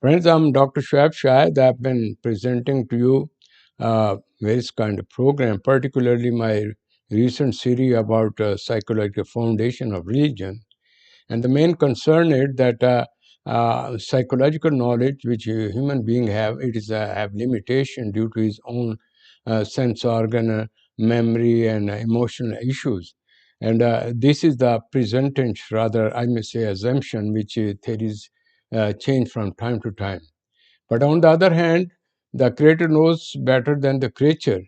Friends, I'm Dr. Shoaib Shahid. I've been presenting to you various kind of program, particularly my recent series about psychological foundation of religion. And the main concern is that psychological knowledge which a human being have, it is have limitation due to his own sense organ, memory, and emotional issues. And this is the presentation, rather, I may say, assumption, which theories change from time to time. But on the other hand, the Creator knows better than the creature,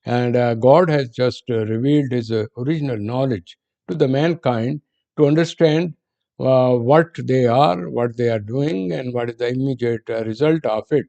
and God has just revealed His original knowledge to the mankind to understand what they are, what they are doing, and what is the immediate result of it.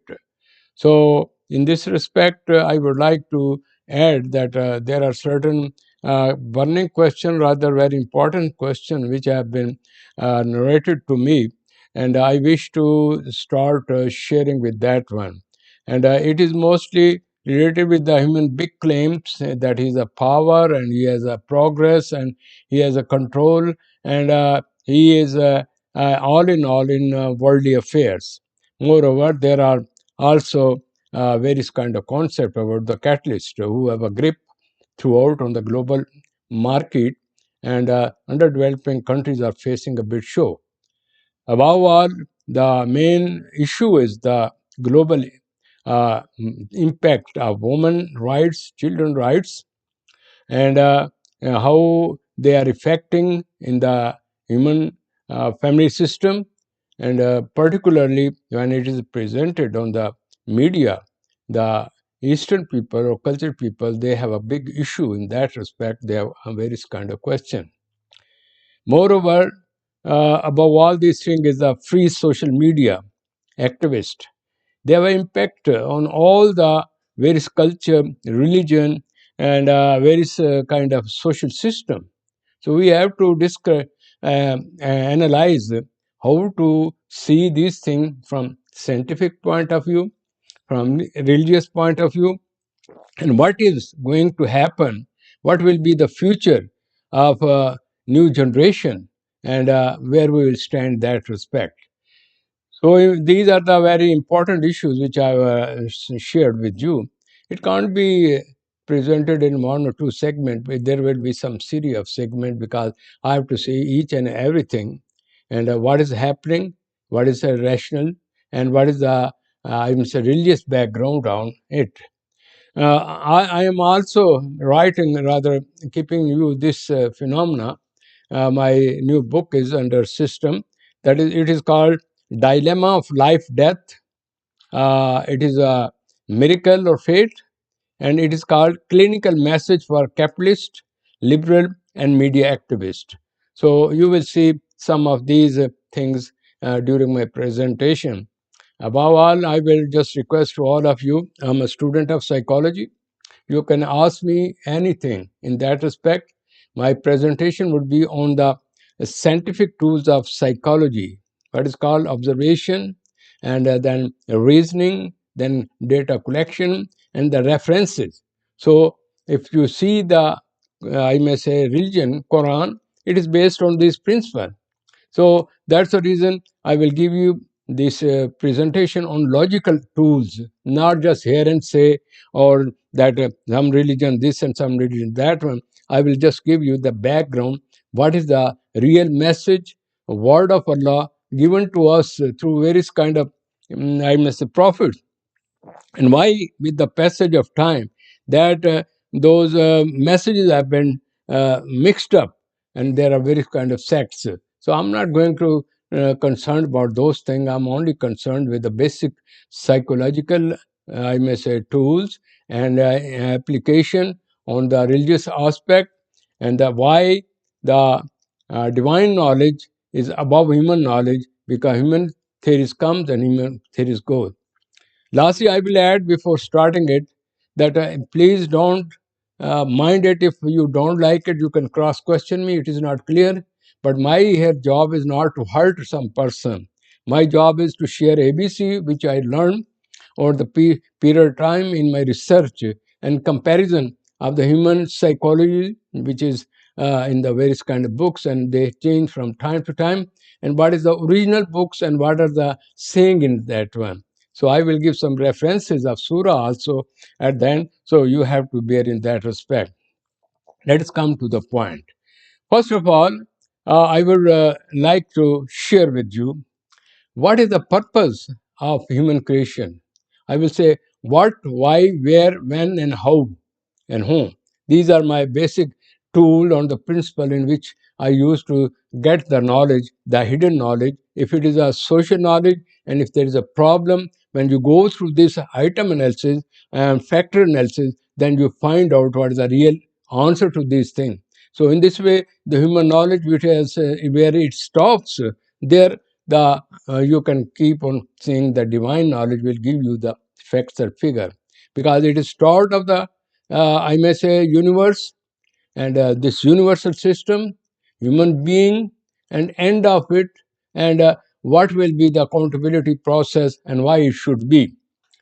So, in this respect, I would like to add that there are certain burning question, rather very important question, which have been narrated to me, and I wish to start sharing with that one. And it is mostly related with the human big claims that he is a power and he has a progress and he has a control and he is all in worldly affairs. Moreover, there are also various kind of concept about the catalyst who have a grip throughout on the global market, and underdeveloping countries are facing a bit show. Above all, the main issue is the global impact of women rights, children rights, and how they are affecting in the human family system, and particularly when it is presented on the media, the Eastern people or cultured people, they have a big issue in that respect. They have a various kind of question. Moreover, above all these things is the free social media activist. They have an impact on all the various culture, religion, and various kind of social system. So we have to analyze how to see these things from scientific point of view, from religious point of view, and what is going to happen, what will be the future of a new generation, and where we will stand in that respect. So these are the very important issues which I shared with you. It can't be presented in one or two segments, but there will be some series of segments because I have to see each and everything, and what is happening, what is rational, and what is the I must say religious background on it. I am also writing, rather keeping you this phenomena. My new book is under system. That is, it is called Dilemma of Life Death. It is a miracle or fate, and it is called Clinical Message for Capitalist, Liberal, and Media Activist. So you will see some of these things during my presentation. Above all, I will just request to all of you, I'm a student of psychology. You can ask me anything in that respect. My presentation would be on the scientific tools of psychology, what is called observation, and then reasoning, then data collection, and the references. So, if you see the, I may say, religion, Quran, it is based on this principle. So that's the reason I will give you this presentation on logical tools, not just hear and say, or that some religion this and some religion that one. I will just give you the background. What is the real message, word of Allah given to us through various kind of, I must say, prophets, and why with the passage of time that those messages have been mixed up and there are various kind of sects. So I'm not going to concerned about those things. I'm only concerned with the basic psychological, I may say, tools and application on the religious aspect, and the why the divine knowledge is above human knowledge, because human theories comes and human theories goes. Lastly, I will add before starting it that please don't mind it if you don't like it. You can cross question me. It is not clear. But my here job is not to hurt some person. My job is to share ABC, which I learned over the period of time in my research and comparison of the human psychology, which is in the various kind of books, and they change from time to time. And what is the original books and what are the saying in that one? So I will give some references of surah also at the end. So you have to bear in that respect. Let us come to the point. First of all, I would like to share with you what is the purpose of human creation. I will say what, why, where, when, and how, and whom. These are my basic tool on the principle in which I use to get the knowledge, the hidden knowledge. If it is a social knowledge, and if there is a problem, when you go through this item analysis and factor analysis, then you find out what is the real answer to these things. So in this way, the human knowledge, which has where it stops, there the you can keep on saying the divine knowledge will give you the facts or figure, because it is start of the I may say universe, and this universal system, human being, and end of it, and what will be the accountability process and why it should be.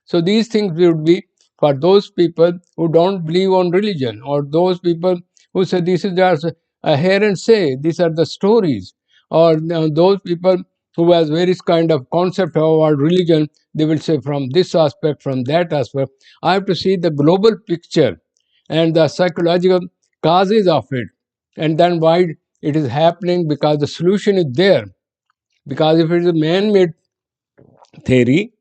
So these things would be for those people who don't believe on religion, or those people who say this is just a hear and say, these are the stories, or those people who has various kind of concept about religion, they will say from this aspect, from that aspect. I have to see the global picture and the psychological causes of it, and then why it is happening, because the solution is there. Because if it is a man-made theory,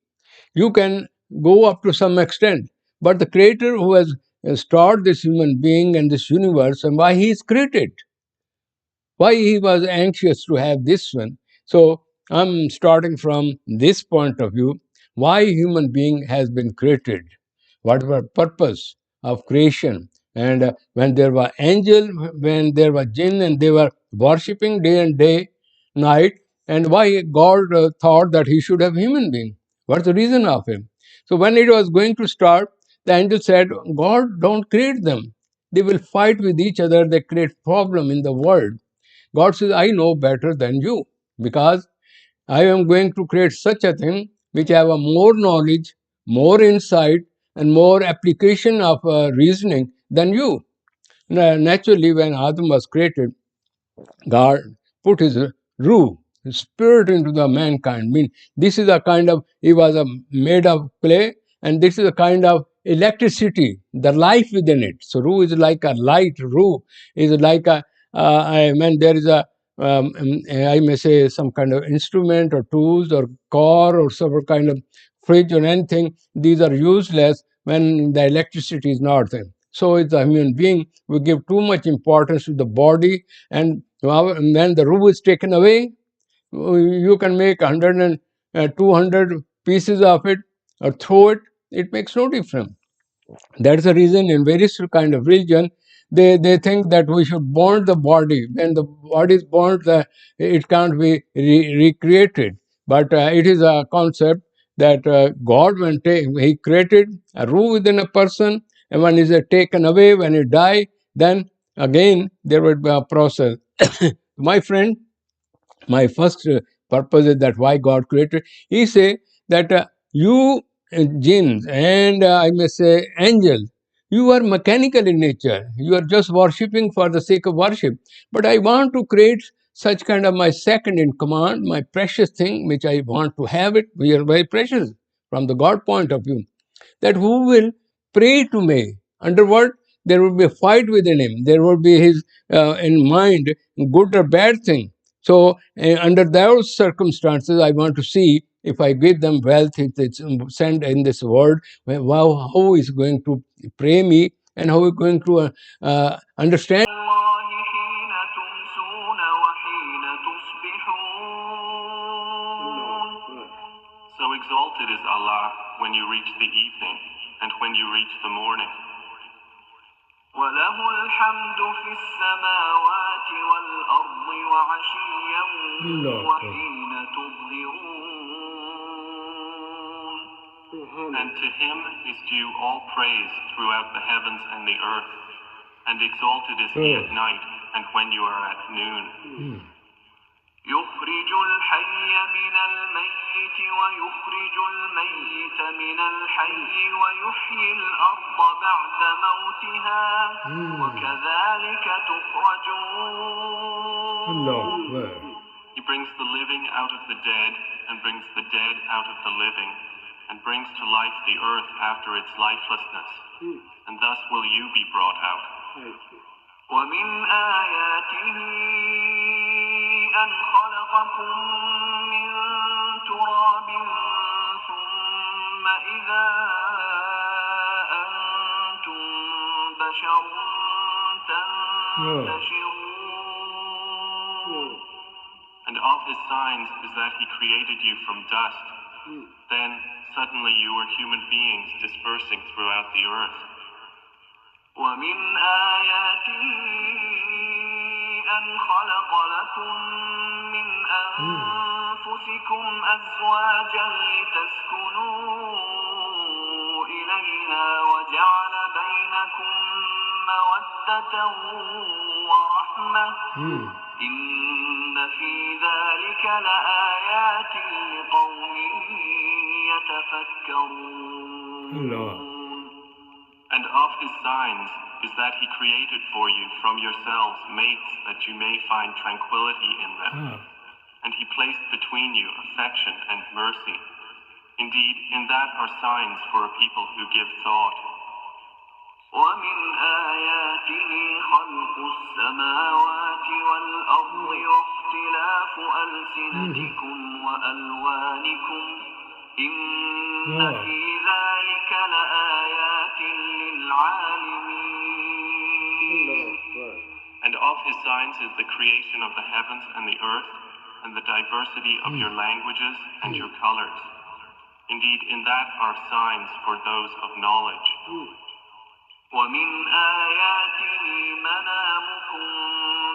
you can go up to some extent, but the creator who has started this human being and this universe, and why he is created, why he was anxious to have this one. So I'm starting from this point of view, why human being has been created, what was the purpose of creation, and when there were angel, when there were jinn, and they were worshipping day and day, night, and why God thought that he should have human being. What's the reason of him? So when it was going to start, the angel said, God, don't create them. They will fight with each other. They create problem in the world. God says, I know better than you, because I am going to create such a thing which have a more knowledge, more insight, and more application of reasoning than you. Naturally, when Adam was created, God put his ruh, his spirit into the mankind. Mean this is a kind of, he was a made of clay, and this is a kind of electricity, the life within it. So ruh is like a light. Ruh is like a I mean there is a I may say some kind of instrument or tools or car or some kind of fridge or anything. These are useless when the electricity is not there. So it's a human being. We give too much importance to the body, and when the ruh is taken away, you can make 100 and 200 pieces of it or throw it. It makes no difference. That's the reason in various kind of religion, they think that we should burn the body. When the body is burnt, it can't be recreated. But it is a concept that God, when he created a ruh within a person, and when it is taken away, when he die, then again there will be a process. My friend, my first purpose is that why God created. He say that you jinns and I may say angels, you are mechanical in nature. You are just worshipping for the sake of worship. But I want to create such kind of my second in command, my precious thing, which I want to have it. We are very precious from the God point of view, that who will pray to me. Under what? There will be a fight within him. There will be his in mind, good or bad thing. So under those circumstances, I want to see if I give them wealth, if it's sent in this world, how is going to pray me, and how is going to understand. So exalted is Allah when you reach the evening and when you reach the morning. وَلَهُ الْحَمْدُ فِي السَّمَاوَاتِ وَالْأَرْضِ وَعَشِيًّا وَحِينَ تُظْهِرُونَ. And to him is due all praise throughout the heavens and the earth, and exalted is he at night and when you are at noon. يخرج الحي من الميت ويخرج الميت من الحي ويحيي الأرض بعد موتها وكذلك تخرجون. Allah Akbar. He brings the living out of the dead and brings the dead out of the living and brings to life the earth after its lifelessness, and thus will you be brought out. ومن آياته أن خلقكم من تراب ثم إذا أنتم بشر تنتشرون. And of his signs is that he created you from dust. Then suddenly you were human beings dispersing throughout the earth. ومن آياته أن خلق لكم من أنفسكم أزواجا لتسكنوا إليها وجعل بينكم مودة ورحمة إن في ذلك لآيات لقوم يتفكرون. And of his signs is that he created for you from yourselves mates that you may find tranquility in them. And he placed between you affection and mercy. Indeed, in that are signs for a people who give thought. ومن آياته خلق السماوات والأرض واختلاف ألسنتكم وألوانكم إن في ذلك لآيات للعالمين. And of his signs is the creation of the heavens and the earth and the diversity of your languages and your colors. Indeed, in that are signs for those of knowledge. ومن آياته منامكم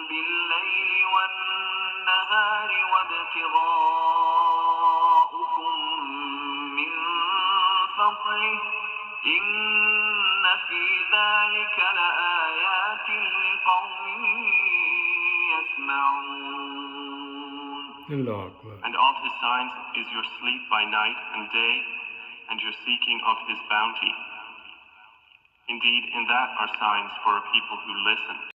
بالليل والنهار وابتغاؤكم من فضله إن في ذلك لآيات لقوم يسمعون. And of his signs is your sleep by night and day and your seeking of his bounty. Indeed, in that are signs for a people who listen.